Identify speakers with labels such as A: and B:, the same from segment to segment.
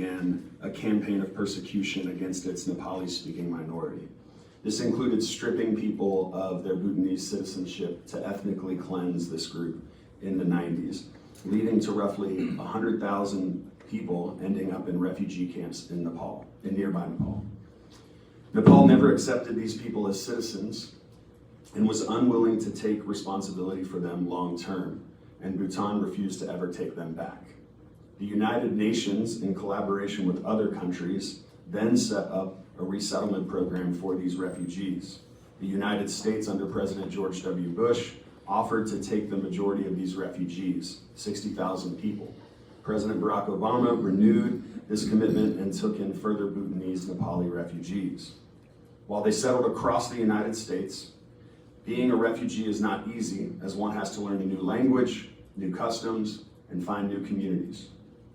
A: began a campaign of persecution against its Nepali-speaking minority. This included stripping people of their Bhutanese citizenship to ethnically cleanse this group in the 90s, leading to roughly 100,000 people ending up in refugee camps in nearby Nepal. Nepal never accepted these people as citizens and was unwilling to take responsibility for them long term, and Bhutan refused to ever take them back. The United Nations, in collaboration with other countries, then set up a resettlement program for these refugees. The United States, under President George W. Bush, offered to take the majority of these refugees, 60,000 people. President Barack Obama renewed this commitment and took in further Bhutanese Nepali refugees. While they settled across the United States, being a refugee is not easy, as one has to learn a new language, new customs, and find new communities.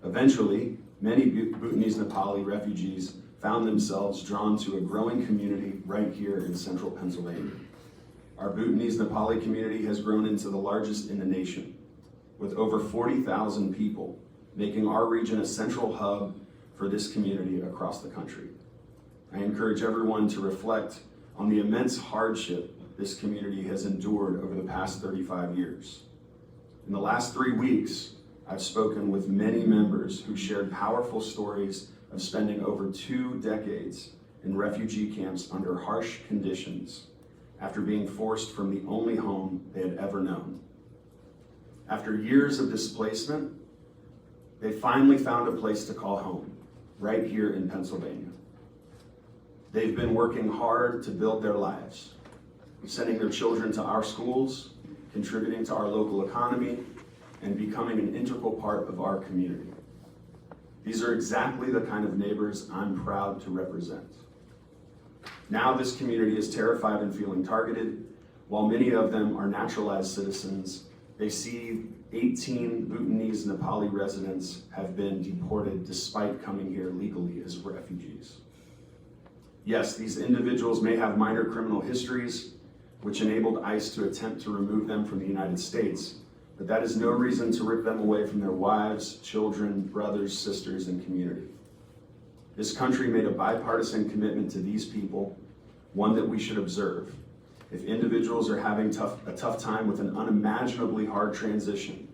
A: Eventually, many Bhutanese Nepali refugees found themselves drawn to a growing community right here in central Pennsylvania. Our Bhutanese Nepali community has grown into the largest in the nation, with over 40,000 people, making our region a central hub for this community across the country. I encourage everyone to reflect on the immense hardship this community has endured over the past 35 years. In the last 3 weeks, I've spoken with many members who shared powerful stories of spending over 2 decades in refugee camps under harsh conditions after being forced from the only home they had ever known. After years of displacement, they finally found a place to call home, right here in Pennsylvania. They've been working hard to build their lives, sending their children to our schools, contributing to our local economy, and becoming an integral part of our community. These are exactly the kind of neighbors I'm proud to represent. Now this community is terrified and feeling targeted. While many of them are naturalized citizens, they see 18 Bhutanese Nepali residents have been deported despite coming here legally as refugees. Yes, these individuals may have minor criminal histories, which enabled ICE to attempt to remove them from the United States, but that is no reason to rip them away from their wives, children, brothers, sisters, and community. This country made a bipartisan commitment to these people, one that we should observe. If individuals are having a tough time with an unimaginably hard transition,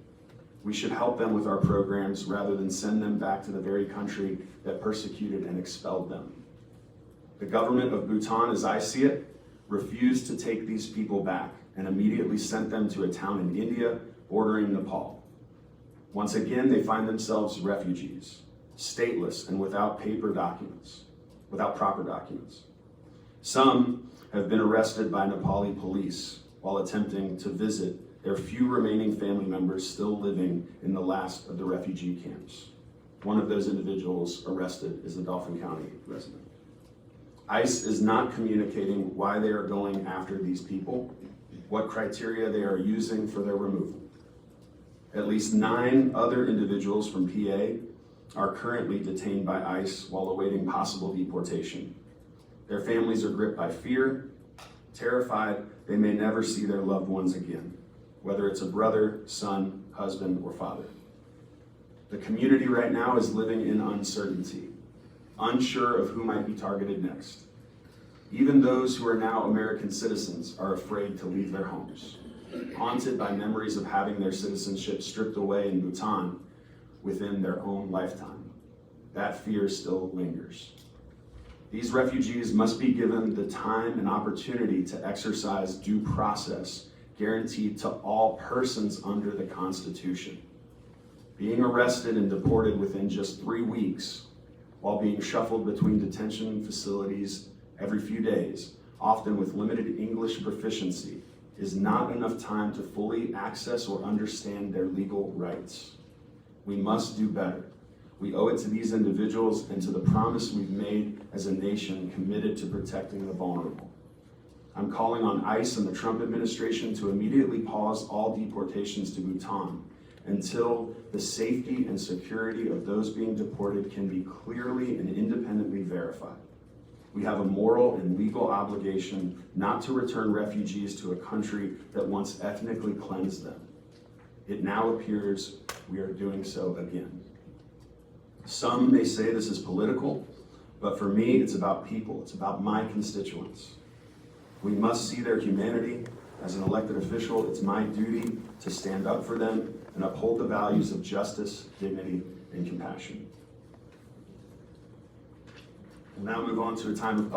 A: we should help them with our programs rather than send them back to the very country that persecuted and expelled them. The government of Bhutan, as I see it, refused to take these people back and immediately sent them to a town in India bordering Nepal. Once again, they find themselves refugees, stateless and without proper documents. Some have been arrested by Nepali police while attempting to visit their few remaining family members still living in the last of the refugee camps. One of those individuals arrested is a Dauphin County resident. ICE is not communicating why they are going after these people, what criteria they are using for their removal. At least 9 other individuals from PA are currently detained by ICE while awaiting possible deportation. Their families are gripped by fear, terrified they may never see their loved ones again, whether it's a brother, son, husband, or father. The community right now is living in uncertainty, unsure of who might be targeted next. Even those who are now American citizens are afraid to leave their homes, haunted by memories of having their citizenship stripped away in Bhutan within their own lifetime. That fear still lingers. These refugees must be given the time and opportunity to exercise due process guaranteed to all persons under the Constitution. Being arrested and deported within just 3 weeks, while being shuffled between detention facilities every few days, often with limited English proficiency, is not enough time to fully access or understand their legal rights. We must do better. We owe it to these individuals and to the promise we've made as a nation committed to protecting the vulnerable. I'm calling on ICE and the Trump administration to immediately pause all deportations to Bhutan until the safety and security of those being deported can be clearly and independently verified. We have a moral and legal obligation not to return refugees to a country that once ethnically cleansed them. It now appears we are doing so again. Some may say this is political, but for me, it's about people. It's about my constituents. We must see their humanity. As an elected official, it's my duty to stand up for them and uphold the values of justice, dignity, and compassion. We'll now move on to a time of public